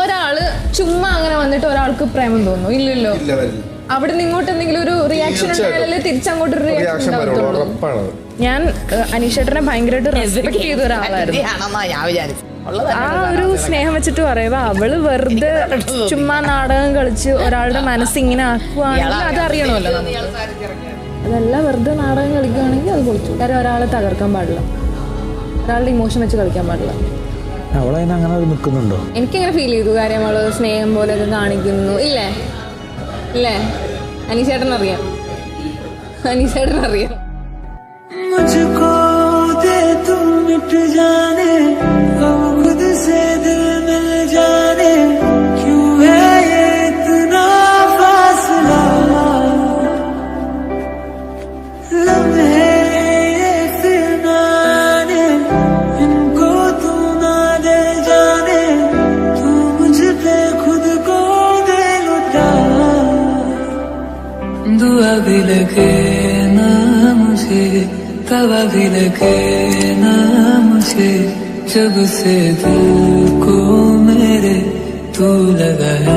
ഒരാള് ചുമ്മാ അങ്ങനെ വന്നിട്ട് ഒരാൾക്ക് പ്രേമം തോന്നുന്നു? ഇല്ലല്ലോ. അവിടെ നിന്ന് ഇങ്ങോട്ട് എന്തെങ്കിലും ഒരു റിയാക്ഷൻ ഉണ്ടായാലേ തിരിച്ചങ്ങോട്ടൊരു റിയാക്ഷൻ ഉണ്ടാവത്തുള്ളൂ. ഞാൻ അനീഷേട്ടനെ ഭയങ്കരമായിട്ട് റെസ്പെക്ട് ചെയ്ത ഒരാളായിരുന്നു. ആ ഒരു സ്നേഹം വെച്ചിട്ട് പറയുമ്പോ അവള് വെറുതെ ചുമ്മാ നാടകം കളിച്ച് ഒരാളുടെ മനസ്സിങ്ങനെ ആക്കുവാണെങ്കിൽ അത് അറിയണമല്ലോ. അതെല്ലാം വെറുതെ നാടകം കളിക്കുകയാണെങ്കിൽ അത് പൊളിച്ചു. കാര്യം ഒരാളെ തകർക്കാൻ പാടില്ല, ഒരാളുടെ ഇമോഷൻ വെച്ച് കളിക്കാൻ പാടില്ല. അങ്ങനെ നിൽക്കുന്നുണ്ടോ? എനിക്കങ്ങനെ ഫീൽ ചെയ്തു. കാര്യം അവള് സ്നേഹം പോലെയൊക്കെ കാണിക്കുന്നു. ഇല്ലേ ഇല്ലേ? അനീഷേട്ടനറിയാം, അനീഷേട്ടനറിയാം. मुझको दे तुम मिट जाने, अब खुद से दिल मिल जाने, क्यों है ये इतना फासला, लम्हे ये फिर ना आने, इनको तू ना दे जाने, तू मुझ पे खुद को दे लुटा, दुआ भी लगे ना मुझे, तवा भी लगे ना मुझे, जब से दिल को मेरे तू लगा है।